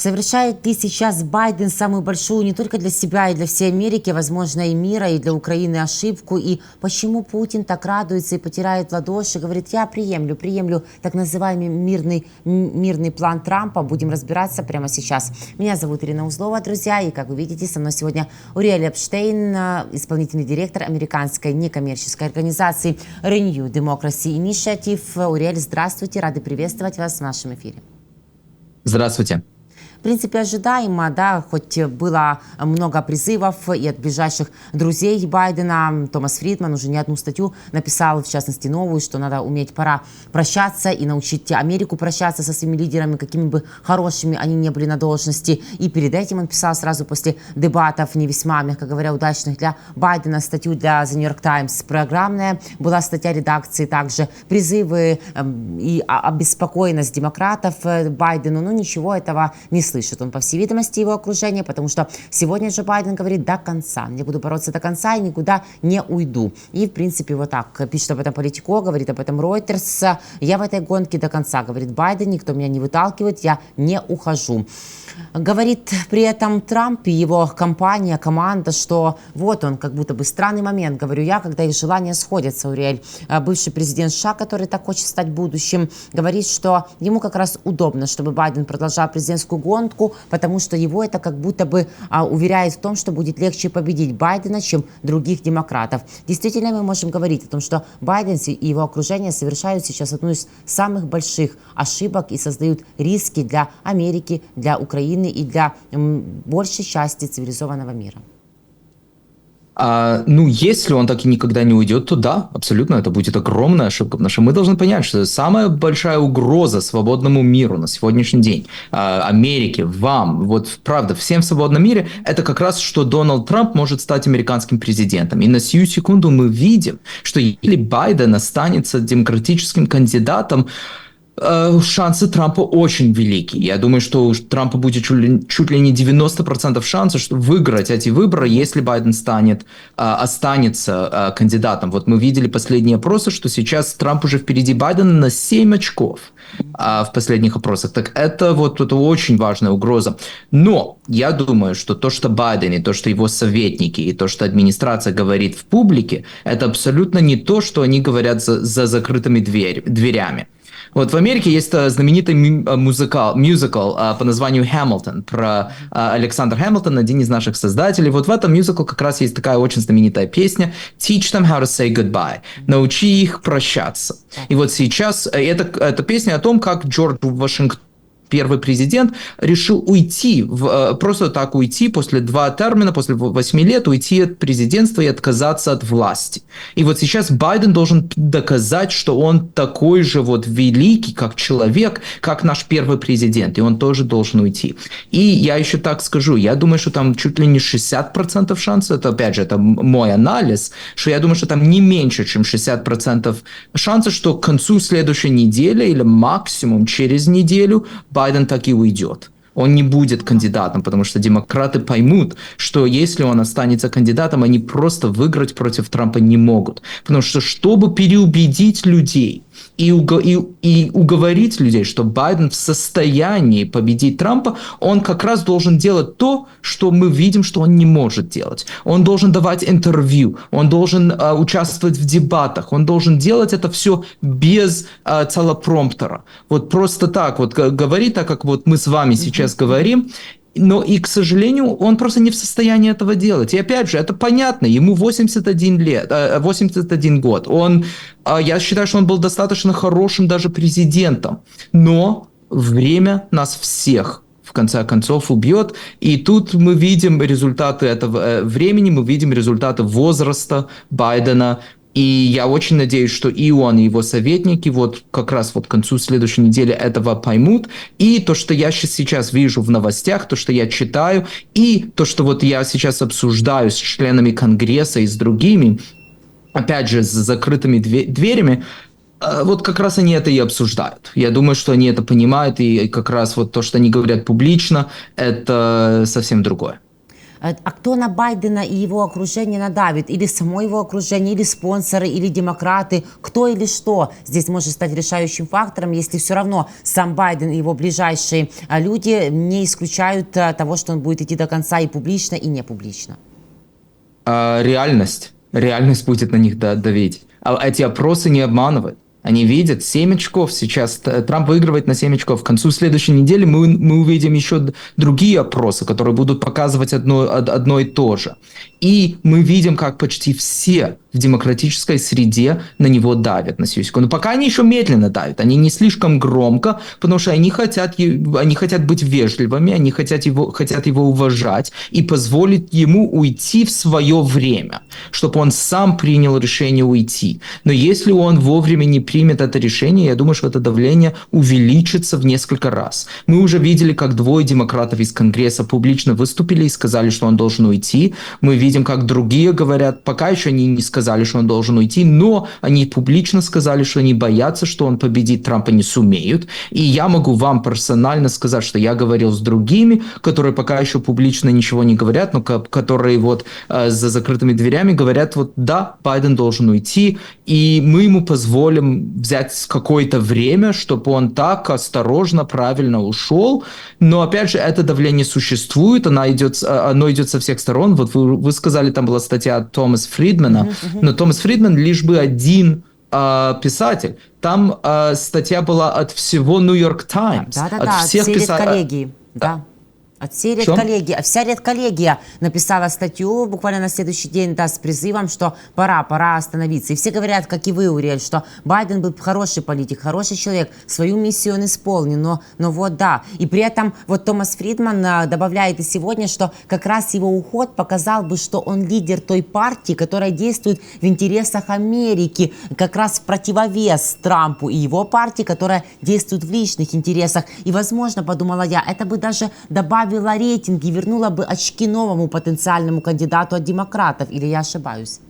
Совершает ли сейчас Байден самую большую не только для себя и для всей Америки, возможно, и мира, и для Украины ошибку? И почему Путин так радуется и потирает в ладоши, говорит, я приемлю так называемый мирный план Трампа. Будем разбираться прямо сейчас. Меня зовут Ирина Узлова, друзья, и, как вы видите, со мной сегодня Уриэль Эпштейн, исполнительный директор американской некоммерческой организации Renew Democracy Initiative. Уриэль, здравствуйте, рады приветствовать вас в нашем эфире. Здравствуйте. В принципе, ожидаемо, да, хоть было много призывов и от ближайших друзей Байдена. Томас Фридман уже не одну статью написал, в частности, новую, что надо уметь пора прощаться и научить Америку прощаться со своими лидерами, какими бы хорошими они не были на должности. И перед этим он писал сразу после дебатов, не весьма, мягко говоря, удачных для Байдена, статью для The New York Times. Программная была статья редакции, также призывы и обеспокоенность демократов Байдену. Но ничего этого не слышит он, по всей видимости, его окружение, потому что сегодня же Байден говорит до конца. Я буду бороться до конца и никуда не уйду. И, в принципе, вот так пишет об этом Политико, говорит об этом Reuters. Я в этой гонке до конца, говорит Байден, никто меня не выталкивает, я не ухожу. Говорит при этом Трамп и его компания, команда, что вот он, как будто бы странный момент, говорю я, когда их желания сходятся, Уриэль. Бывший президент США, который так хочет стать будущим, говорит, что ему как раз удобно, чтобы Байден продолжал президентскую гонку, потому что его это как будто бы уверяет в том, что будет легче победить Байдена, чем других демократов. Действительно, мы можем говорить о том, что Байден и его окружение совершают сейчас одну из самых больших ошибок и создают риски для Америки, для Украины и для большей части цивилизованного мира. Если он так и никогда не уйдет, то да, абсолютно, это будет огромная ошибка, потому что мы должны понять, что самая большая угроза свободному миру на сегодняшний день, Америке, вам, вот правда, всем в свободном мире, это как раз, что Дональд Трамп может стать американским президентом. И на сию секунду мы видим, что если Байден останется демократическим кандидатом, шансы Трампа очень велики. Я думаю, что у Трампа будет чуть ли не 90% шансов, что выиграть эти выборы, если Байден останется кандидатом. Вот мы видели последние опросы, что сейчас Трамп уже впереди Байдена на 7 очков в последних опросах. Так это очень важная угроза. Но я думаю, что то, что Байден, и то, что его советники, и то, что администрация говорит в публике, это абсолютно не то, что они говорят за закрытыми дверями. Вот в Америке есть знаменитый мюзикл по названию «Hamilton», про Александра Хэмилтона, один из наших создателей. Вот в этом мюзикле как раз есть такая очень знаменитая песня «Teach them how to say goodbye», «Научи их прощаться». И вот сейчас это песня о том, как Джордж Вашингтон, первый президент, решил уйти, просто так уйти после 2 термина, после 8 лет уйти от президентства и отказаться от власти. И вот сейчас Байден должен доказать, что он такой же великий, как человек, как наш первый президент, и он тоже должен уйти. И я еще так скажу, я думаю, что там чуть ли не 60% шансов, это опять же, это мой анализ, что я думаю, что там не меньше, чем 60% шансов, что к концу следующей недели или максимум через неделю Байден так и уйдет. Он не будет кандидатом, потому что демократы поймут, что если он останется кандидатом, они просто выиграть против Трампа не могут. Потому что, чтобы переубедить людей и уговорить людей, что Байден в состоянии победить Трампа, он как раз должен делать то, что мы видим, что он не может делать. Он должен давать интервью, он должен участвовать в дебатах, он должен делать это все без телепромптера. Вот просто так говорить, так как мы с вами сейчас говорим. Но и, к сожалению, он просто не в состоянии этого делать. И опять же, это понятно, ему 81 год. Я считаю, что он был достаточно хорошим даже президентом. Но время нас всех в конце концов убьет. И тут мы видим результаты этого времени, мы видим результаты возраста Байдена. И я очень надеюсь, что и он, и его советники как раз к концу следующей недели этого поймут. И то, что я сейчас вижу в новостях, то, что я читаю, и то, что я сейчас обсуждаю с членами Конгресса и с другими, опять же, с закрытыми дверями, как раз они это и обсуждают. Я думаю, что они это понимают, и как раз то, что они говорят публично, это совсем другое. А кто на Байдена и его окружение надавит? Или само его окружение, или спонсоры, или демократы? Кто или что здесь может стать решающим фактором, если все равно сам Байден и его ближайшие люди не исключают того, что он будет идти до конца и публично, и не публично? Реальность. Реальность будет на них давить. А эти опросы не обманывают. Они видят 7 очков сейчас. Трамп выигрывает на 7 очков. К концу следующей недели мы увидим еще другие опросы, которые будут показывать одно и то же. И мы видим, как почти все в демократической среде на него давят на сиську. Но пока они еще медленно давят. Они не слишком громко, потому что они хотят быть вежливыми, они хотят его уважать и позволить ему уйти в свое время, чтобы он сам принял решение уйти. Но если он вовремя не примет это решение, я думаю, что это давление увеличится в несколько раз. Мы уже видели, как 2 демократов из Конгресса публично выступили и сказали, что он должен уйти. Мы видим, как другие говорят, пока еще они не сказали, что он должен уйти, но они публично сказали, что они боятся, что он победит Трампа не сумеют. И я могу вам персонально сказать, что я говорил с другими, которые пока еще публично ничего не говорят, но которые вот за закрытыми дверями говорят, вот да, Байден должен уйти, и мы ему позволим взять какое-то время, чтобы он так осторожно, правильно ушел. Но опять же, это давление существует, оно идет со всех сторон. Вот вы сказали, там была статья от Томаса Фридмана, но Томас Фридман лишь бы один писатель. Там статья была от всего New York Times. От всех редколлегий. Да. От всей редколлегии. Вся редколлегия написала статью буквально на следующий день, да, с призывом, что пора остановиться. И все говорят, как и вы, Уриэль, что Байден был хороший политик, хороший человек, свою миссию он исполнил, но вот да. И при этом вот Томас Фридман добавляет и сегодня, что как раз его уход показал бы, что он лидер той партии, которая действует в интересах Америки, как раз в противовес Трампу и его партии, которая действует в личных интересах. И, возможно, подумала я, это бы даже добавило рейтинги, вернула бы очки новому потенциальному кандидату от демократов. Или я ошибаюсь?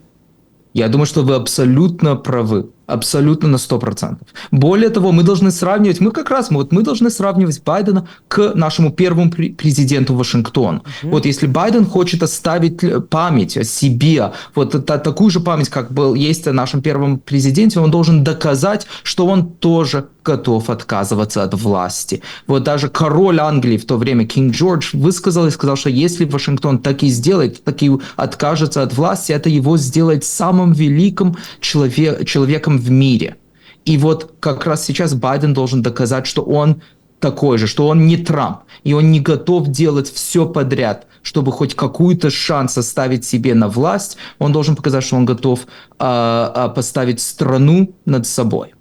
Я думаю, что вы абсолютно правы. Абсолютно на 100%. Более того, мы должны сравнивать, мы должны сравнивать Байдена к нашему первому президенту Вашингтона. Вот если Байден хочет оставить память о себе, вот такую же память, как есть о нашем первом президенте, он должен доказать, что он тоже готов отказываться от власти. Вот даже король Англии в то время, Кинг Джордж, высказал и сказал, что если Вашингтон так и сделает, так и откажется от власти, это его сделает самым великим человеком в мире. И вот как раз сейчас Байден должен доказать, что он такой же, что он не Трамп, и он не готов делать все подряд, чтобы хоть какой-то шанс оставить себе на власть. Он должен показать, что он готов поставить страну над собой.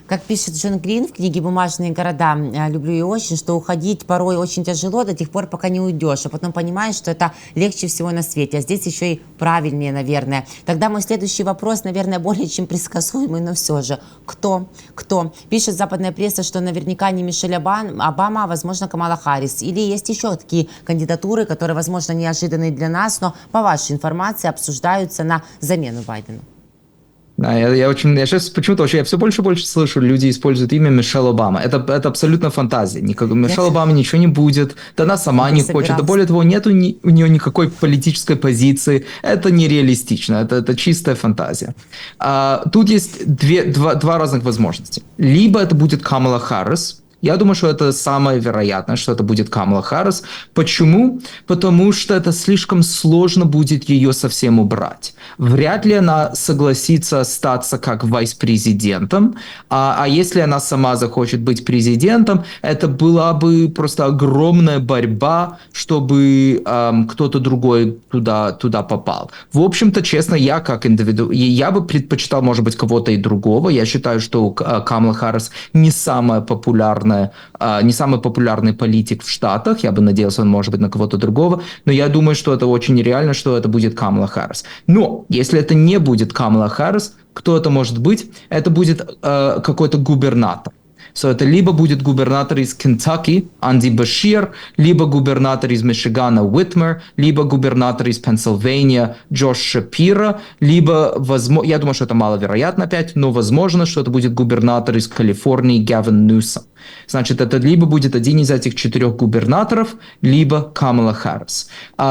Как пишет Джон Грин в книге «Бумажные города», люблю ее очень, что уходить порой очень тяжело до тех пор, пока не уйдешь, а потом понимаешь, что это легче всего на свете, а здесь еще и правильнее, наверное. Тогда мой следующий вопрос, наверное, более чем предсказуемый, но все же. Кто? Пишет западная пресса, что наверняка не Мишель Обама, а, возможно, Камала Харрис. Или есть еще такие кандидатуры, которые, возможно, неожиданные для нас, но, по вашей информации, обсуждаются на замену Байдену. Да, я сейчас почему-то я все больше и больше слышу, люди используют имя Мишель Обама. Это абсолютно фантазия. Мишель Обама ничего не будет, да она сама не хочет. Да более того, нет у нее никакой политической позиции. Это нереалистично, это чистая фантазия. Тут есть два разных возможности. Либо это будет Камала Харрис. Я думаю, что это самое вероятное, что это будет Камала Харрис. Почему? Потому что это слишком сложно будет ее совсем убрать. Вряд ли она согласится остаться как вайс-президентом. А если она сама захочет быть президентом, это была бы просто огромная борьба, чтобы кто-то другой туда попал. В общем-то, честно, я бы предпочитал, может быть, кого-то и другого. Я считаю, что Камала Харрис не самый популярный политик в Штатах. Я бы надеялся, он может быть на кого-то другого. Но я думаю, что это очень реально, что это будет Камала Харрис. Но если это не будет Камала Харрис, кто это может быть? Это будет какой-то губернатор. So, это либо будет губернатор из Кентаки, Анди Башир, либо губернатор из Мичигана Уитмер, либо губернатор из Пенсильвании Джош Шапира, либо, возможно, я думаю, что это маловероятно опять, но возможно, что это будет губернатор из Калифорнии Гавин Ньюсом. Значит, это либо будет один из этих 4 губернаторов, либо Камала Харрис.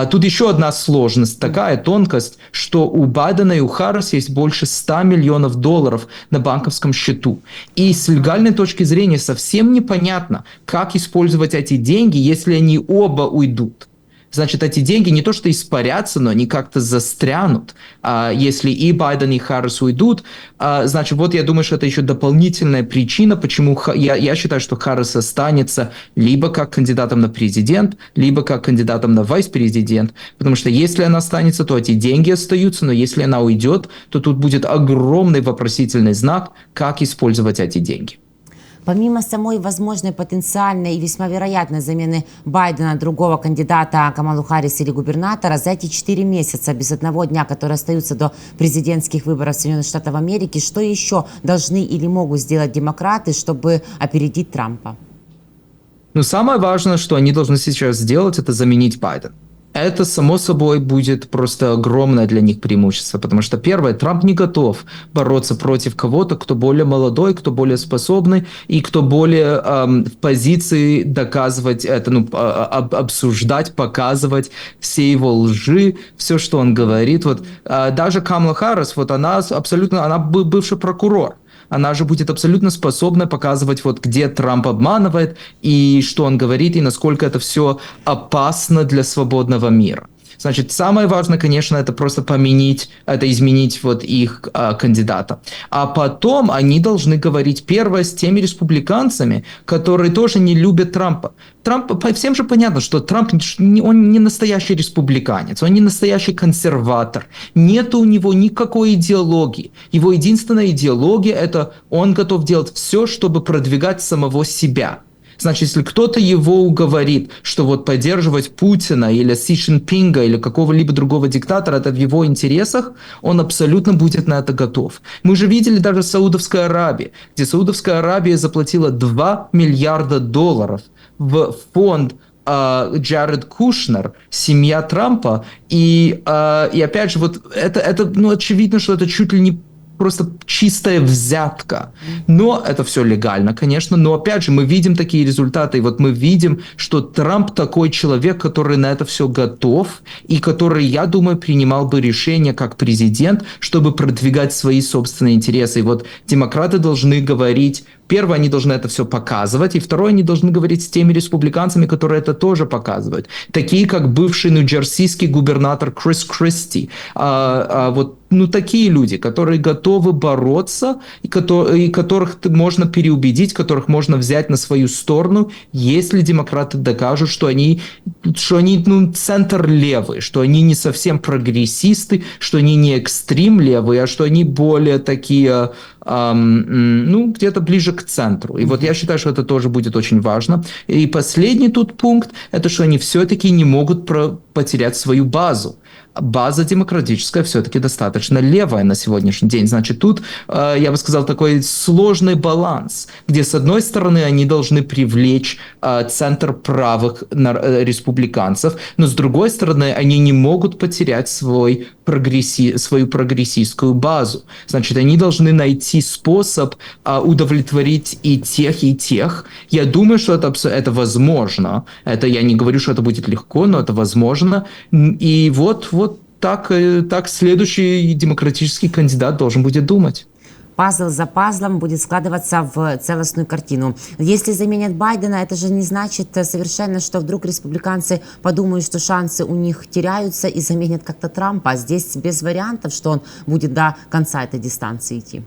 Тут еще одна сложность, такая тонкость, что у Байдена и у Харрис есть больше $100 миллионов на банковском счету. И с легальной точки зрения совсем непонятно, как использовать эти деньги, если они оба уйдут. Значит, эти деньги не то что испарятся, но они как-то застрянут. Если и Байден, и Харрис уйдут, значит, вот я думаю, что это еще дополнительная причина, почему я считаю, что Харрис останется либо как кандидатом на президент, либо как кандидатом на вице-президент. Потому что если она останется, то эти деньги остаются, но если она уйдет, то тут будет огромный вопросительный знак, как использовать эти деньги. Помимо самой возможной потенциальной и весьма вероятной замены Байдена другого кандидата Камалу Харрис или губернатора, за эти 4 месяца без одного дня, которые остаются до президентских выборов Соединенных Штатов Америки, что еще должны или могут сделать демократы, чтобы опередить Трампа? Но самое важное, что они должны сейчас сделать, это заменить Байдена. Это, само собой, будет просто огромное для них преимущество, потому что, первое, Трамп не готов бороться против кого-то, кто более молодой, кто более способный и кто более в позиции доказывать это, обсуждать, показывать все его лжи, все, что он говорит. Вот даже Камала Харрис, вот она бывший прокурор. Она же будет абсолютно способна показывать, вот где Трамп обманывает, и что он говорит, и насколько это все опасно для свободного мира. Значит, самое важное, конечно, это просто изменить вот их кандидата. А потом они должны говорить, первое, с теми республиканцами, которые тоже не любят Трампа. Всем же понятно, что Трамп, он не настоящий республиканец, он не настоящий консерватор. Нет у него никакой идеологии. Его единственная идеология – это он готов делать все, чтобы продвигать самого себя. Значит, если кто-то его уговорит, что вот поддерживать Путина или Си Цзиньпинга или какого-либо другого диктатора, это в его интересах, он абсолютно будет на это готов. Мы же видели даже в Саудовской Аравии, где Саудовская Аравия заплатила $2 миллиарда в фонд Джаред Кушнер, семья Трампа, и опять же, вот это очевидно, что это чуть ли не просто чистая взятка. Но это все легально, конечно. Но опять же, мы видим такие результаты. И вот мы видим, что Трамп такой человек, который на это все готов, и который, я думаю, принимал бы решение как президент, чтобы продвигать свои собственные интересы. И вот демократы должны говорить, первое, они должны это все показывать, и второе, они должны говорить с теми республиканцами, которые это тоже показывают. Такие, как бывший нью-джерсийский губернатор Крис Кристи. Такие люди, которые готовы бороться, и которых можно переубедить, которых можно взять на свою сторону, если демократы докажут, что они центр левые, что они не совсем прогрессисты, что они не экстрим левые, а что они более такие, где-то ближе к центру. И вот я считаю, что это тоже будет очень важно. И последний тут пункт, это что они все-таки не могут потерять свою базу. База демократическая все-таки достаточно левая на сегодняшний день. Значит, тут, я бы сказал, такой сложный баланс, где, с одной стороны, они должны привлечь центр правых республиканцев, но, с другой стороны, они не могут потерять свою прогрессистскую базу. Значит, они должны найти способ удовлетворить и тех. Я думаю, что это возможно. Это я не говорю, что это будет легко, но это возможно. И вот так следующий демократический кандидат должен будет думать. Пазл за пазлом будет складываться в целостную картину. Если заменят Байдена, это же не значит совершенно, что вдруг республиканцы подумают, что шансы у них теряются и заменят как-то Трампа. Здесь без вариантов, что он будет до конца этой дистанции идти.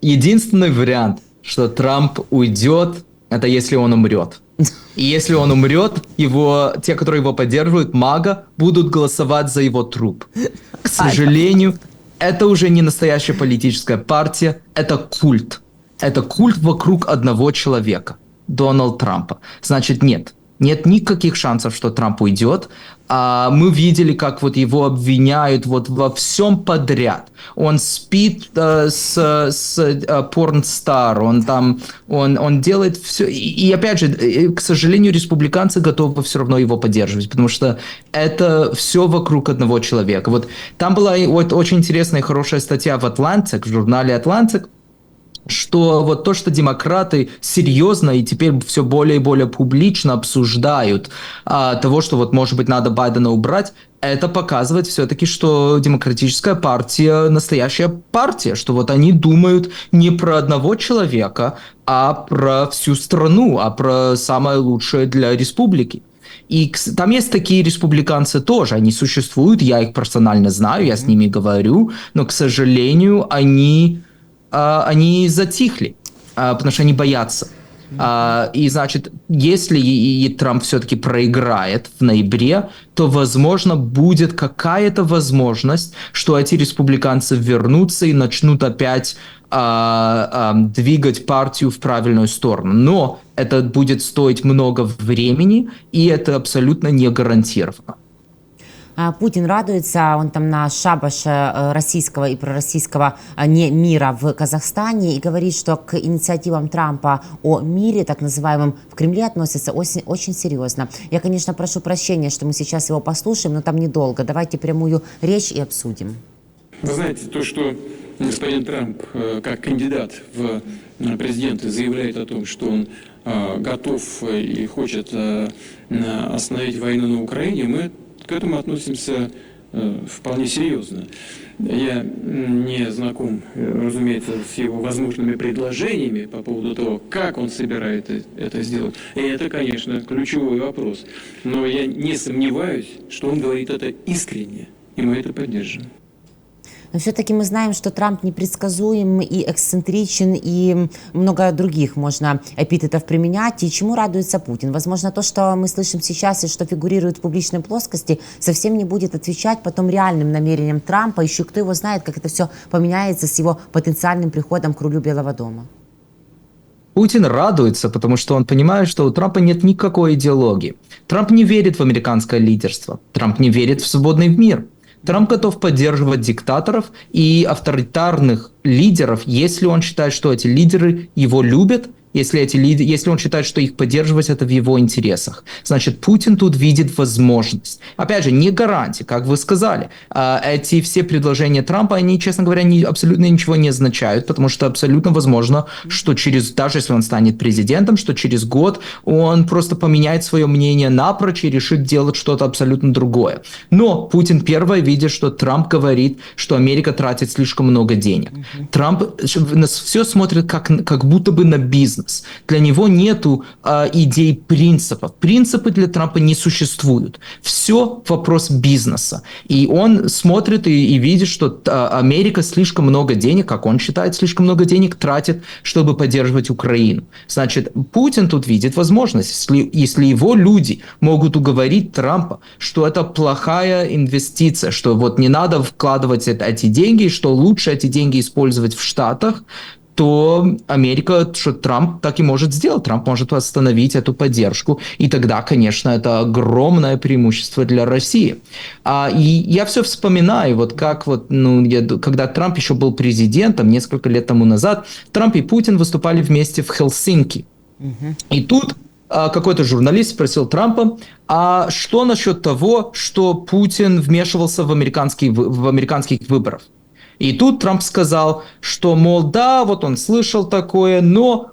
Единственный вариант, что Трамп уйдет, это если он умрет. И если он умрет, те, которые его поддерживают, МАГА, будут голосовать за его труп. К сожалению, это уже не настоящая политическая партия, это культ. Это культ вокруг одного человека, Дональда Трампа. Значит, нет. Нет никаких шансов, что Трамп уйдет. Мы видели, как вот его обвиняют вот во всем подряд. Он спит с порнстар, он делает все. И опять же, к сожалению, республиканцы готовы все равно его поддерживать, потому что это все вокруг одного человека. Вот там была вот очень интересная и хорошая статья в Atlantic, в журнале Atlantic, что вот то, что демократы серьезно и теперь все более и более публично обсуждают того, что вот, может быть, надо Байдена убрать, это показывает все-таки, что демократическая партия настоящая партия, что вот они думают не про одного человека, а про всю страну, а про самое лучшее для республики. И там есть такие республиканцы тоже, они существуют, я их персонально знаю, я с ними говорю, но, к сожалению, они затихли, потому что они боятся. И, значит, если и Трамп все-таки проиграет в ноябре, то, возможно, будет какая-то возможность, что эти республиканцы вернутся и начнут опять двигать партию в правильную сторону. Но это будет стоить много времени, и это абсолютно не гарантировано. Путин радуется, он там на шабаше российского и пророссийского не мира в Казахстане и говорит, что к инициативам Трампа о мире, так называемым, в Кремле относятся очень, очень серьезно. Я, конечно, прошу прощения, что мы сейчас его послушаем, но там недолго. Давайте прямую речь и обсудим. Вы знаете, то, что господин Трамп как кандидат в президенты заявляет о том, что он готов и хочет остановить войну на Украине, мы к этому относимся вполне серьезно. Я не знаком, разумеется, с его возможными предложениями по поводу того, как он собирается это сделать. И это, конечно, ключевой вопрос. Но я не сомневаюсь, что он говорит это искренне, и мы это поддерживаем. Но все-таки мы знаем, что Трамп непредсказуем и эксцентричен, и много других можно эпитетов применять. И чему радуется Путин? Возможно, то, что мы слышим сейчас и что фигурирует в публичной плоскости, совсем не будет отвечать потом реальным намерениям Трампа. Еще кто его знает, как это все поменяется с его потенциальным приходом к рулю Белого дома. Путин радуется, потому что он понимает, что у Трампа нет никакой идеологии. Трамп не верит в американское лидерство. Трамп не верит в свободный мир. Трамп готов поддерживать диктаторов и авторитарных лидеров, если он считает, что эти лидеры его любят, если он считает, что их поддерживать это в его интересах. Значит, Путин тут видит возможность. Опять же, не гарантия, как вы сказали. Эти все предложения Трампа, они, честно говоря, абсолютно ничего не означают, потому что абсолютно возможно, что даже если он станет президентом, что через год он просто поменяет свое мнение напрочь и решит делать что-то абсолютно другое. Но Путин первое видит, что Трамп говорит, что Америка тратит слишком много денег. Трамп все смотрит как будто бы на бизнес. Для него нету идей принципов. Принципы для Трампа не существуют. Все вопрос бизнеса. И он смотрит и видит, что Америка слишком много денег, как он считает, слишком много денег тратит, чтобы поддерживать Украину. Значит, Путин тут видит возможность. Если его люди могут уговорить Трампа, что это плохая инвестиция, что вот не надо вкладывать эти деньги, что лучше эти деньги использовать в Штатах, то Америка, что Трамп так и может сделать. Трамп может остановить эту поддержку. И тогда, конечно, это огромное преимущество для России. И я все вспоминаю, вот как когда Трамп еще был президентом, несколько лет тому назад, Трамп и Путин выступали вместе в Хельсинки. И тут какой-то журналист спросил Трампа, а что насчет того, что Путин вмешивался в американских выборах? И тут Трамп сказал, что, мол, да, вот он слышал такое, но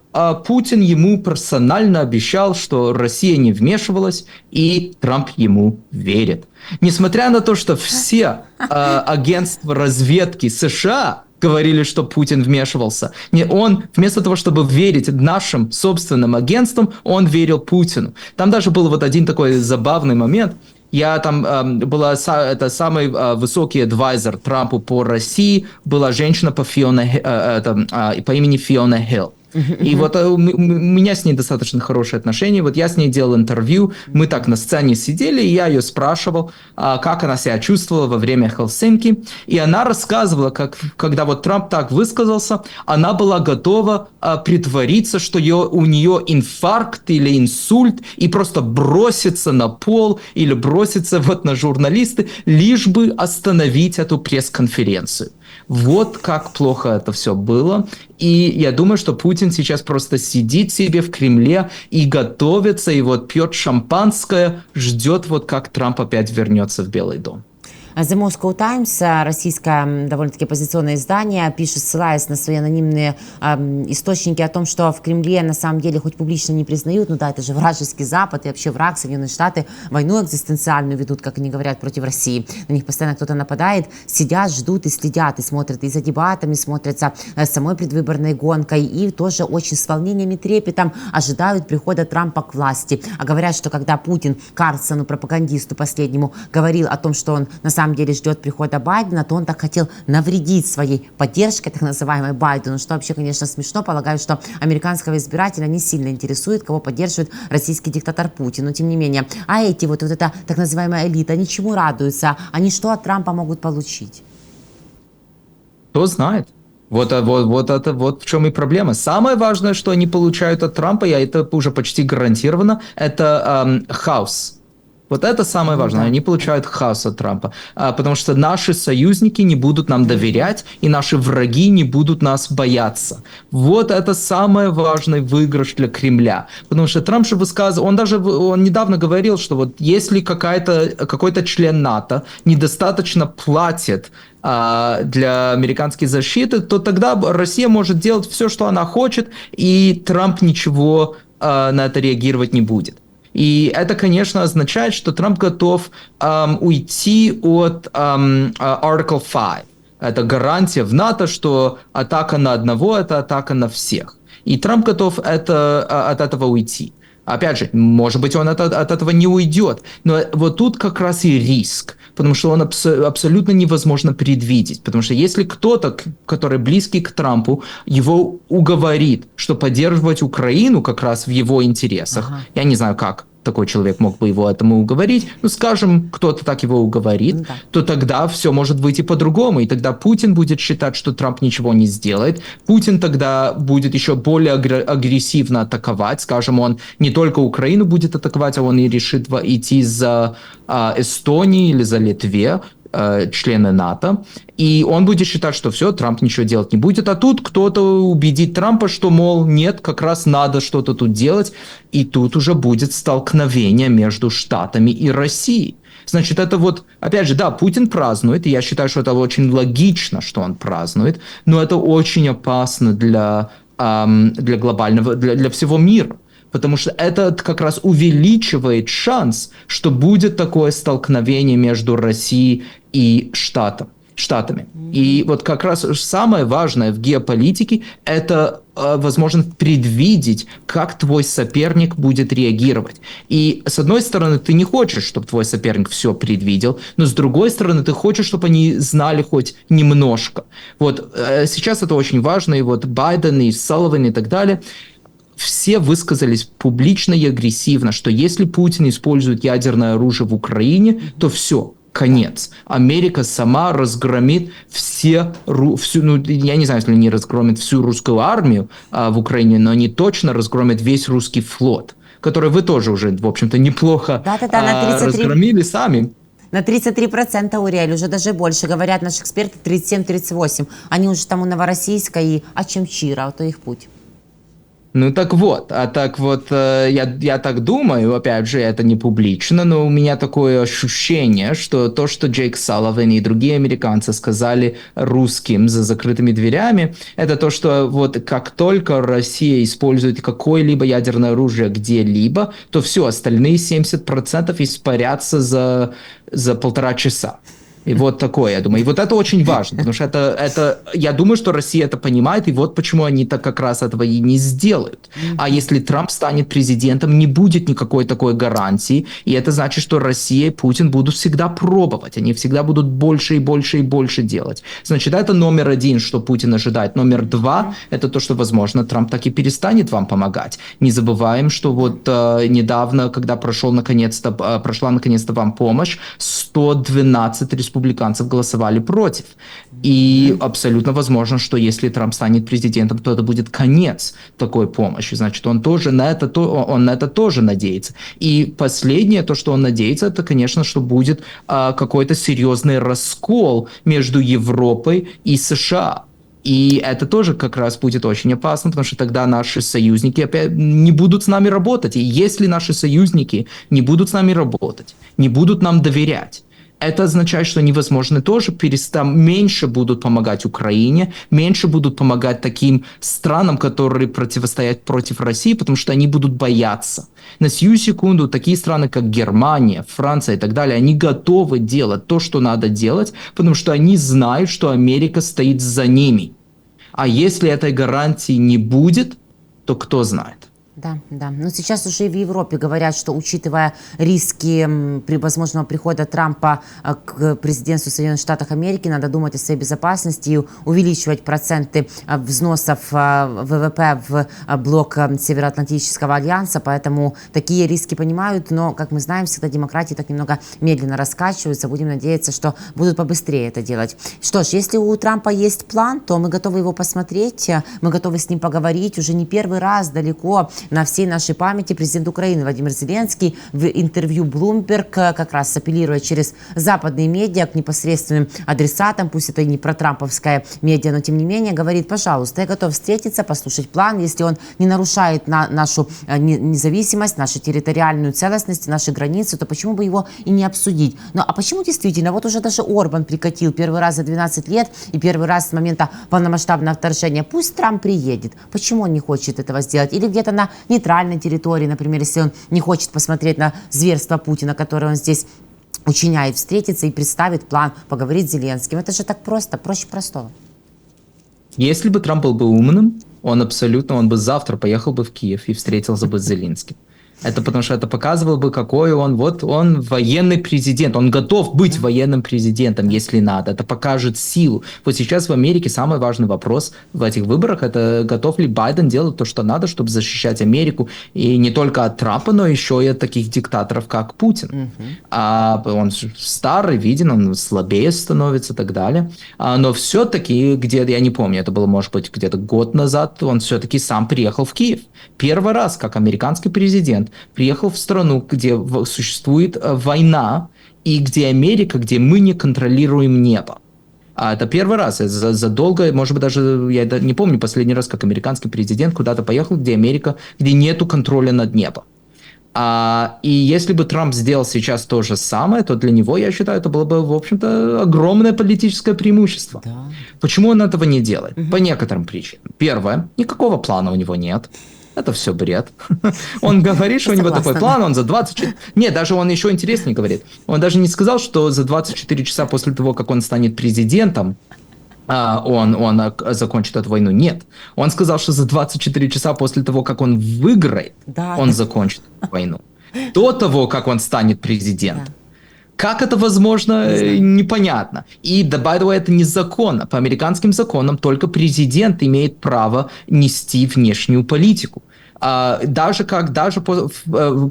Путин ему персонально обещал, что Россия не вмешивалась, и Трамп ему верит. Несмотря на то, что все агентства разведки США говорили, что Путин вмешивался, он вместо того, чтобы верить нашим собственным агентствам, он верил Путину. Там даже был вот один такой забавный момент. Была самый высокий адвайзер Трампу по России, была женщина по имени Фиона Хилл. И вот у меня с ней достаточно хорошие отношения. Вот я с ней делал интервью, мы так на сцене сидели, и я ее спрашивал, как она себя чувствовала во время Хелсинки. И она рассказывала, как, когда вот Трамп так высказался, она была готова притвориться, что у нее инфаркт или инсульт, и просто броситься на пол или броситься вот на журналисты, лишь бы остановить эту пресс-конференцию. Вот как плохо это все было. И я думаю, что Путин сейчас просто сидит себе в Кремле и готовится, и вот пьет шампанское, ждет вот как Трамп опять вернется в Белый дом. The Moscow Times, российское довольно-таки оппозиционное издание, пишет, ссылаясь на свои анонимные источники, о том, что в Кремле на самом деле хоть публично не признают, ну да, это же вражеский Запад и вообще враг, Соединенные Штаты войну экзистенциальную ведут, как они говорят, против России. На них постоянно кто-то нападает, сидят, ждут и следят, и смотрят и за дебатами, смотрят за самой предвыборной гонкой, и тоже очень с волнением и трепетом ожидают прихода Трампа к власти. А говорят, что когда Путин Карлсону, пропагандисту последнему, говорил о том, что он на самом деле ждет прихода Байдена, то он так хотел навредить своей поддержкой, так называемой, Байдену, что вообще, конечно, смешно. Полагаю, что американского избирателя не сильно интересует, кого поддерживает российский диктатор Путин. Но тем не менее, а эти вот эта так называемая элита, они чему радуются? Они что от Трампа могут получить? Кто знает? Вот в чем и проблема. Самое важное, что они получают от Трампа, и это уже почти гарантировано, это хаос. Вот это самое важное. Да. Они получают хаос от Трампа. Потому что наши союзники не будут нам доверять, и наши враги не будут нас бояться. Вот это самый важный выигрыш для Кремля. Потому что Трамп же высказывал, он недавно говорил, что вот если какой-то член НАТО недостаточно платит для американской защиты, то тогда Россия может делать все, что она хочет, и Трамп ничего на это реагировать не будет. И это, конечно, означает, что Трамп готов уйти от Article 5. Это гарантия в НАТО, что атака на одного – это атака на всех. И Трамп готов от этого уйти. Опять же, может быть, он от этого не уйдет. Но вот тут как раз и риск. Потому что он абсолютно невозможно предвидеть. Потому что если кто-то, который близкий к Трампу, его уговорит, что поддерживать Украину как раз в его интересах, я не знаю, как такой человек мог бы его этому уговорить, ну, скажем, кто-то так его уговорит, то тогда все может выйти по-другому, и тогда Путин будет считать, что Трамп ничего не сделает, Путин тогда будет еще более агрессивно атаковать, скажем, он не только Украину будет атаковать, а он и решит идти за Эстонией или за Литве, члены НАТО, и он будет считать, что все, Трамп ничего делать не будет, а тут кто-то убедит Трампа, что, мол, нет, как раз надо что-то тут делать, и тут уже будет столкновение между Штатами и Россией. Значит, это вот, опять же, да, Путин празднует, и я считаю, что это очень логично, что он празднует, но это очень опасно для глобального, для всего мира. Потому что это как раз увеличивает шанс, что будет такое столкновение между Россией и Штатами. И вот как раз самое важное в геополитике – это возможность предвидеть, как твой соперник будет реагировать. И с одной стороны, ты не хочешь, чтобы твой соперник все предвидел, но с другой стороны, ты хочешь, чтобы они знали хоть немножко. Вот сейчас это очень важно, и вот Байден, и Салливан, и так далее – все высказались публично и агрессивно, что если Путин использует ядерное оружие в Украине, то все, конец. Америка сама разгромит всю, ну, я не знаю, если они разгромят всю русскую армию в Украине, но они точно разгромят весь русский флот, который вы тоже уже, в общем-то, неплохо разгромили сами. На 33%, Уриэль, уже даже больше, говорят наши эксперты, 37-38. Они уже там у Новороссийска и Ачамчира, то их путь. Ну так вот, я так думаю, опять же, это не публично, но у меня такое ощущение, что то, что Джейк Салливан и другие американцы сказали русским за закрытыми дверями, это то, что вот как только Россия использует какое-либо ядерное оружие где-либо, то все, остальные 70% испарятся за 1,5 часа. И вот такое, я думаю. И вот это очень важно, потому что я думаю, что Россия это понимает, и вот почему они так как раз этого и не сделают. А если Трамп станет президентом, не будет никакой такой гарантии, и это значит, что Россия и Путин будут всегда пробовать, они всегда будут больше и больше и больше делать. Значит, это номер один, что Путин ожидает. Номер два, это то, что, возможно, Трамп так и перестанет вам помогать. Не забываем, что вот недавно, когда прошла наконец-то вам помощь, 112 республиканцев голосовали против. И абсолютно возможно, что если Трамп станет президентом, то это будет конец такой помощи. Значит, он на это тоже надеется. И последнее, то, что он надеется, это, конечно, что будет какой-то серьезный раскол между Европой и США. И это тоже как раз будет очень опасно, потому что тогда наши союзники опять не будут с нами работать. И если наши союзники не будут с нами работать, не будут нам доверять, это означает, что они, возможно, тоже меньше будут помогать Украине, меньше будут помогать таким странам, которые противостоят против России, потому что они будут бояться. На сию секунду такие страны, как Германия, Франция и так далее, они готовы делать то, что надо делать, потому что они знают, что Америка стоит за ними. А если этой гарантии не будет, то кто знает. Да, да. Но сейчас уже и в Европе говорят, что, учитывая риски при возможного прихода Трампа к президентству Соединенных Штатов Америки, надо думать о своей безопасности и увеличивать проценты взносов ВВП в блок Североатлантического альянса. Поэтому такие риски понимают, но, как мы знаем, всегда демократии так немного медленно раскачиваются. Будем надеяться, что будут побыстрее это делать. Что ж, если у Трампа есть план, то мы готовы его посмотреть, мы готовы с ним поговорить. Уже не первый раз далеко на всей нашей памяти президент Украины Владимир Зеленский в интервью Bloomberg, как раз апеллируя через западные медиа к непосредственным адресатам, пусть это и не протрамповская медиа, но тем не менее, говорит: пожалуйста, я готов встретиться, послушать план, если он не нарушает нашу независимость, нашу территориальную целостность, наши границы, то почему бы его и не обсудить? Ну а почему действительно, вот уже даже Орбан прикатил первый раз за 12 лет и первый раз с момента полномасштабного вторжения, пусть Трамп приедет. Почему он не хочет этого сделать? Или где-то на нейтральной территории, например, если он не хочет посмотреть на зверство Путина, которое он здесь учиняет, встретиться и представит план, поговорить с Зеленским. Это же так просто, проще простого. Если бы Трамп был бы умным, он бы завтра поехал бы в Киев и встретился бы с Зеленским. Это потому что это показывало бы, какой он военный президент. Он готов быть военным президентом, если надо. Это покажет силу. Вот сейчас в Америке самый важный вопрос в этих выборах — это готов ли Байден делать то, что надо, чтобы защищать Америку. И не только от Трампа, но еще и от таких диктаторов, как Путин. А он старый, виден, он слабее становится и так далее. Но все-таки, я не помню, это было, может быть, где-то год назад, он все-таки сам приехал в Киев. Первый раз, как американский президент, приехал в страну, где существует война, и где Америка, где мы не контролируем небо. А это первый раз. За долго, может быть, даже я не помню последний раз, как американский президент куда-то поехал, где нету контроля над небом. И если бы Трамп сделал сейчас то же самое, то для него, я считаю, это было бы, в общем-то, огромное политическое преимущество. Да. Почему он этого не делает? По некоторым причинам. Первое, никакого плана у него нет. Это все бред. Он говорит, что у него такой план, он за 24... Нет, даже он еще интереснее говорит. Он даже не сказал, что за 24 часа после того, как он станет президентом, он закончит эту войну. Нет. Он сказал, что за 24 часа после того, как он выиграет, он закончит войну. До того, как он станет президентом. Как это возможно, непонятно. И, by the way, это незаконно. По американским законам только президент имеет право нести внешнюю политику. Даже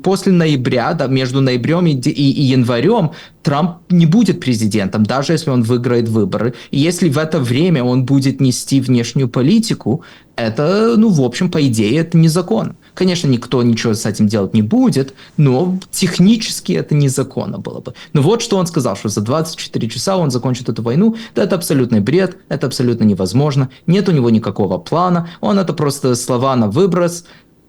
после ноября, между ноябрем и январем, Трамп не будет президентом, даже если он выиграет выборы. И если в это время он будет нести внешнюю политику, это, в общем, по идее, это незаконно. Конечно, никто ничего с этим делать не будет, но технически это незаконно было бы. Но вот что он сказал, что за 24 часа он закончит эту войну. Да, это абсолютный бред, это абсолютно невозможно. Нет у него никакого плана, это просто слова на выброс.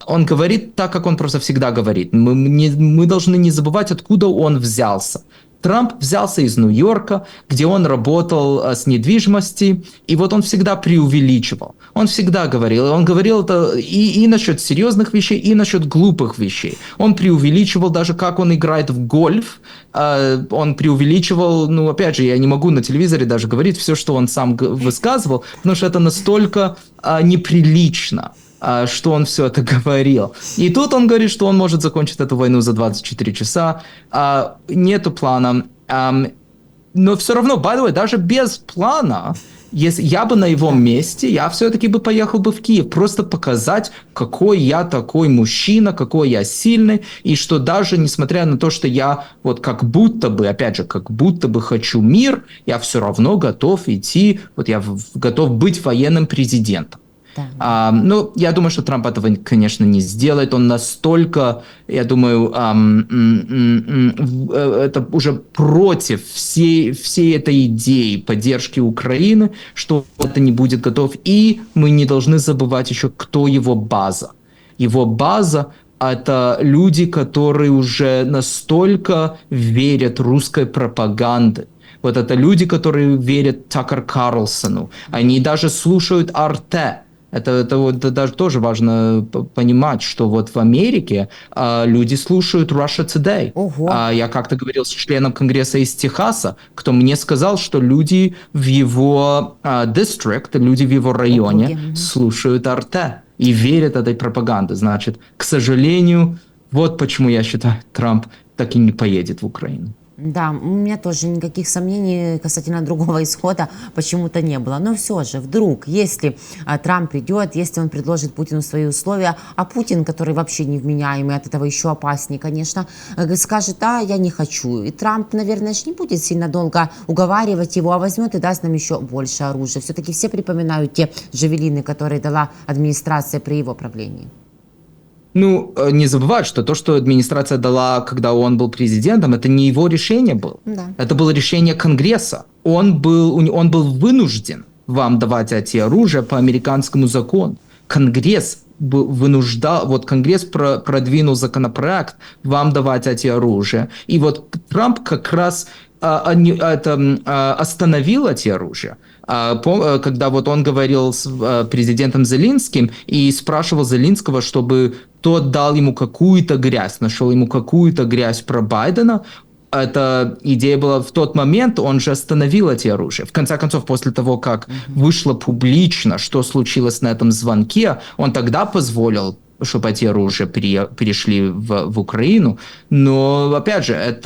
Он говорит так, как он просто всегда говорит. Мы должны не забывать, откуда он взялся. Трамп взялся из Нью-Йорка, где он работал с недвижимостью, и вот он всегда преувеличивал. Он всегда говорил, он говорил это и насчет серьезных вещей, и насчет глупых вещей. Он преувеличивал даже, как он играет в гольф. Он преувеличивал, ну, опять же, я не могу на телевизоре даже говорить все, что он сам высказывал, потому что это настолько неприлично, что он все это говорил. И тут он говорит, что он может закончить эту войну за 24 часа. Нету плана. Но все равно, by the way, даже без плана, если я бы на его месте, я все-таки бы поехал бы в Киев. Просто показать, какой я такой мужчина, какой я сильный. И что даже несмотря на то, что я вот как будто бы, опять же, как будто бы хочу мир, я все равно готов идти, вот я готов быть военным президентом. Да. Ну, я думаю, что Трамп этого, конечно, не сделает. Он настолько, я думаю, это уже против всей этой идеи поддержки Украины, что это не будет готов. И мы не должны забывать еще, кто его база. Его база – это люди, которые уже настолько верят русской пропаганде. Вот это люди, которые верят Такер Карлсону. Они даже слушают Арте. Это даже тоже важно понимать, что вот в Америке люди слушают Russia Today. Я как-то говорил с членом Конгресса из Техаса, кто мне сказал, что люди в его district, люди в его районе слушают Арте и верят этой пропаганде. Значит, к сожалению, вот почему я считаю, Трамп так и не поедет в Украину. Да, у меня тоже никаких сомнений касательно другого исхода почему-то не было. Но все же, вдруг, если Трамп придет, если он предложит Путину свои условия, а Путин, который вообще невменяемый, от этого еще опаснее, конечно, скажет: да, я не хочу. И Трамп, наверное, не будет сильно долго уговаривать его, а возьмет и даст нам еще больше оружия. Все-таки все припоминают те джавелины, которые дала администрация при его правлении. Ну, не забывать, что то, что администрация дала, когда он был президентом, это не его решение было. Да. Это было решение Конгресса. Он был вынужден вам давать эти оружия по американскому закону. Конгресс вынуждал, вот Конгресс продвинул законопроект вам давать эти оружия. И вот Трамп как раз остановил эти оружия. Когда вот он говорил с президентом Зеленским и спрашивал Зеленского, чтобы тот дал ему какую-то грязь, нашел ему какую-то грязь про Байдена. Эта идея была в тот момент, он же остановил эти оружия. В конце концов, после того, как вышло публично, что случилось на этом звонке, он тогда позволил, чтобы эти оружия перешли в Украину. Но, опять же,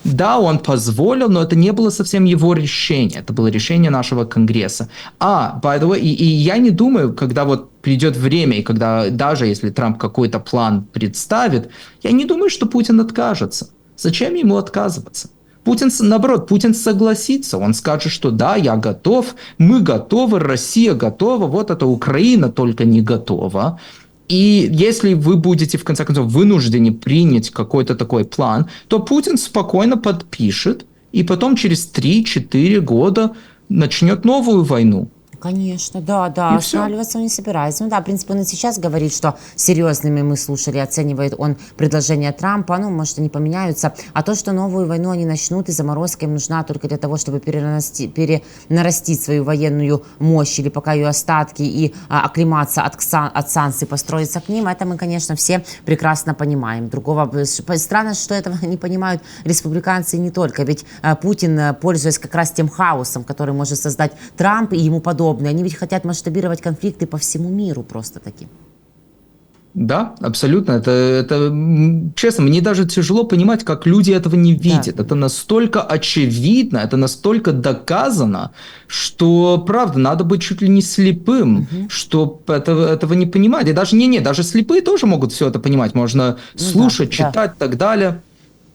да, он позволил, но это не было совсем его решение. Это было решение нашего Конгресса. By the way, и я не думаю, когда вот придет время, и когда даже если Трамп какой-то план представит, я не думаю, что Путин откажется. Зачем ему отказываться? Наоборот, Путин согласится. Он скажет, что да, я готов, мы готовы, Россия готова, вот это Украина только не готова. И если вы будете, в конце концов, вынуждены принять какой-то такой план, то Путин спокойно подпишет, и потом через 3-4 года начнет новую войну. Конечно, да, останавливаться он не собирается. Ну да, в принципе, он и сейчас говорит, что серьезными мы слушали, оценивает он предложения Трампа, ну, может, они поменяются. А то, что новую войну они начнут, и заморозка им нужна только для того, чтобы перенарастить свою военную мощь или пока ее остатки и оклематься от санкций, построиться к ним, это мы, конечно, все прекрасно понимаем. Странно, что этого не понимают республиканцы не только, ведь Путин, пользуясь как раз тем хаосом, который может создать Трамп и ему подобные, они ведь хотят масштабировать конфликты по всему миру просто-таки. Да, абсолютно. Это честно, мне даже тяжело понимать, как люди этого не видят. Да. Это настолько очевидно, это настолько доказано, что, правда, надо быть чуть ли не слепым, чтобы этого не понимать. И даже слепые тоже могут все это понимать. Можно слушать, читать и так далее.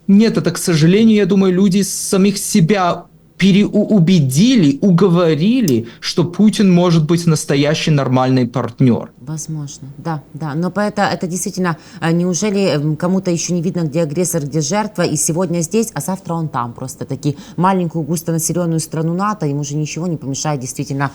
Нет, это, к сожалению, я думаю, люди самих себя уговорили, что Путин может быть настоящий нормальный партнер. Возможно, да, да. Но это действительно, неужели кому-то еще не видно, где агрессор, где жертва, и сегодня здесь, а завтра он там. Просто таки маленькую густонаселенную страну НАТО, ему же ничего не помешает действительно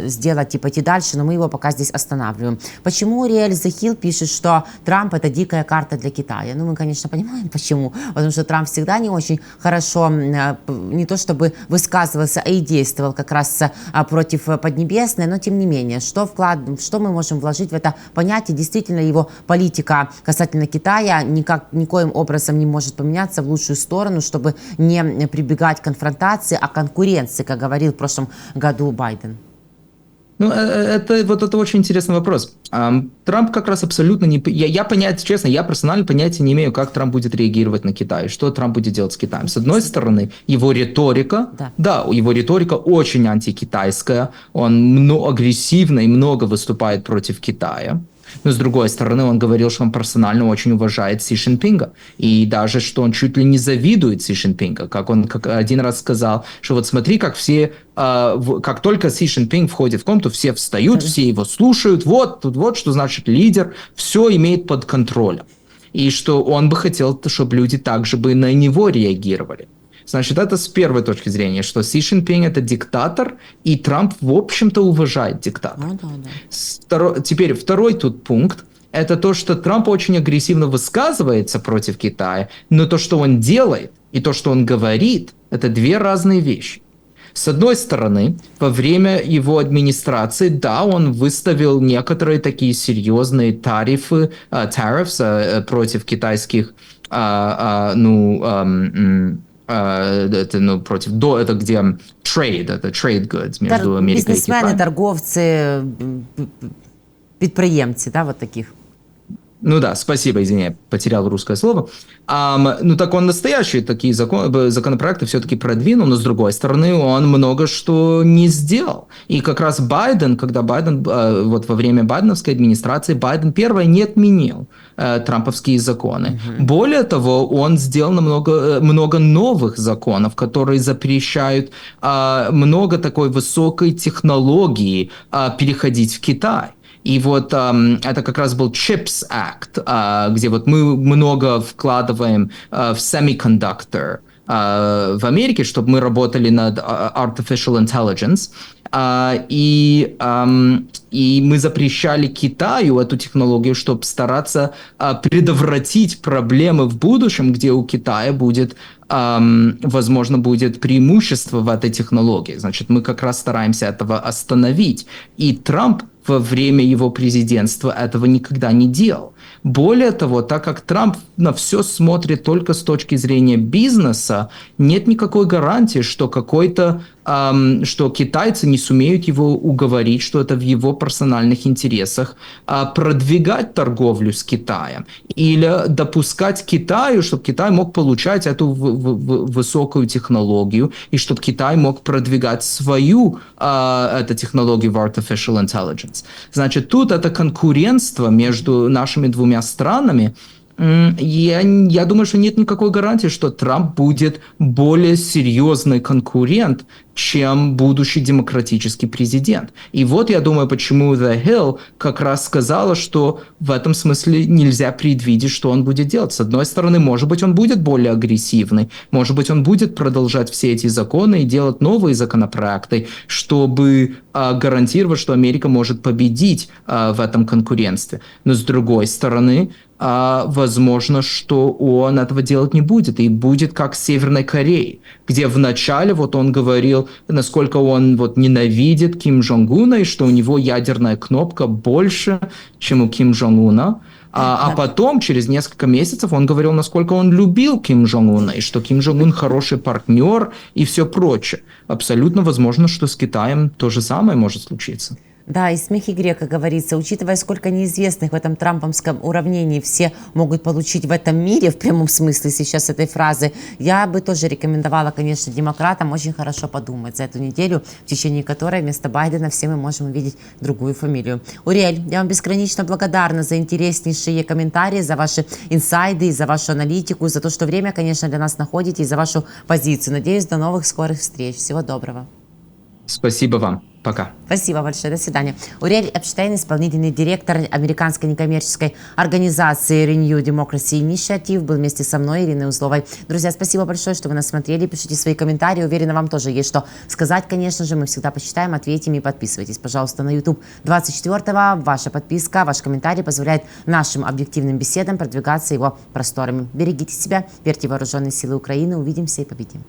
сделать и пойти дальше, но мы его пока здесь останавливаем. Почему Риэль Захил пишет, что Трамп это дикая карта для Китая? Ну, мы, конечно, понимаем, почему. Потому что Трамп всегда не очень хорошо, не то чтобы высказывался, а и действовал как раз против Поднебесной, но тем не менее, что мы можем вложить в это понятие? Действительно, его политика касательно Китая никоим образом не может поменяться в лучшую сторону, чтобы не прибегать к конфронтации, а конкуренции, как говорил в прошлом году Байден. Ну, это очень интересный вопрос. Трамп как раз абсолютно не... честно, я персонально понятия не имею, как Трамп будет реагировать на Китай, что Трамп будет делать с Китаем. С одной стороны, его риторика, его риторика очень антикитайская, он агрессивно и много выступает против Китая. Но с другой стороны, он говорил, что он персонально очень уважает Си Цзиньпина. И даже, что он чуть ли не завидует Си Цзиньпина. Как он один раз сказал, что вот смотри, как все... как только Си Цзиньпин входит в комнату, все встают, все его слушают. Вот что значит лидер. Все имеет под контролем. И что он бы хотел, чтобы люди также бы на него реагировали. Значит, это с первой точки зрения, что Си Цзиньпин это диктатор, и Трамп, в общем-то, уважает диктатора. Теперь второй тут пункт, это то, что Трамп очень агрессивно высказывается против Китая, но то, что он делает, и то, что он говорит, это две разные вещи. С одной стороны, во время его администрации, да, он выставил некоторые такие серьезные тарифы, против китайских, это где trade goods между Америкой и Китаем. Бизнесмены, торговцы, предприемцы, да, вот таких. Ну да, спасибо, извини, я потерял русское слово. Ну так он настоящие такие законопроекты все-таки продвинул, но с другой стороны он много что не сделал. И как раз Байден, вот во время байденовской администрации, Байден первое не отменил трамповские законы. Более того, он сделал много новых законов, которые запрещают много такой высокой технологии переходить в Китай. И вот это как раз был CHIPS Act, где вот мы много вкладываем в semiconductor в Америке, чтобы мы работали над artificial intelligence. И мы запрещали Китаю эту технологию, чтобы стараться предотвратить проблемы в будущем, где у Китая будет, возможно, будет преимущество в этой технологии. Значит, мы как раз стараемся этого остановить. И Трамп во время его президентства этого никогда не делал. Более того, так как Трамп на все смотрит только с точки зрения бизнеса, нет никакой гарантии, что что китайцы не сумеют его уговорить, что это в его персональных интересах продвигать торговлю с Китаем или допускать Китаю, чтобы Китай мог получать эту высокую технологию и чтобы Китай мог продвигать свою эту технологию в artificial intelligence. Значит, тут это конкурентство между нашими двумя странами. Я думаю, что нет никакой гарантии, что Трамп будет более серьезный конкурент, чем будущий демократический президент. И вот я думаю, почему The Hill как раз сказала, что в этом смысле нельзя предвидеть, что он будет делать. С одной стороны, может быть, он будет более агрессивный, может быть, он будет продолжать все эти законы и делать новые законопроекты, чтобы гарантировать, что Америка может победить в этом конкурентстве. Но с другой стороны, возможно, что он этого делать не будет. И будет как с Северной Кореей, где вначале вот он говорил, насколько он вот ненавидит Ким Джонг Уна, и что у него ядерная кнопка больше, чем у Ким Джонг Уна. А потом, через несколько месяцев, он говорил, насколько он любил Ким Джонг Уна, и что Ким Джонг Ун хороший партнер и все прочее. Абсолютно возможно, что с Китаем то же самое может случиться. Да, и смех и грех, как говорится, учитывая, сколько неизвестных в этом трамповском уравнении все могут получить в этом мире, в прямом смысле сейчас этой фразы, я бы тоже рекомендовала, конечно, демократам очень хорошо подумать за эту неделю, в течение которой вместо Байдена все мы можем увидеть другую фамилию. Уриэль, я вам бесконечно благодарна за интереснейшие комментарии, за ваши инсайды, за вашу аналитику, за то, что время, конечно, для нас находите, и за вашу позицию. Надеюсь, до новых скорых встреч. Всего доброго. Спасибо вам. Пока. Спасибо большое. До свидания. Уриэль Эпштейн, исполнительный директор американской некоммерческой организации Renew Democracy Initiative, был вместе со мной, Ириной Узловой. Друзья, спасибо большое, что вы нас смотрели. Пишите свои комментарии. Уверена, вам тоже есть что сказать, конечно же. Мы всегда почитаем, ответим и подписывайтесь, пожалуйста, на YouTube 24-го. Ваша подписка, ваш комментарий позволяет нашим объективным беседам продвигаться его просторами. Берегите себя, верьте в вооруженные силы Украины. Увидимся и победим.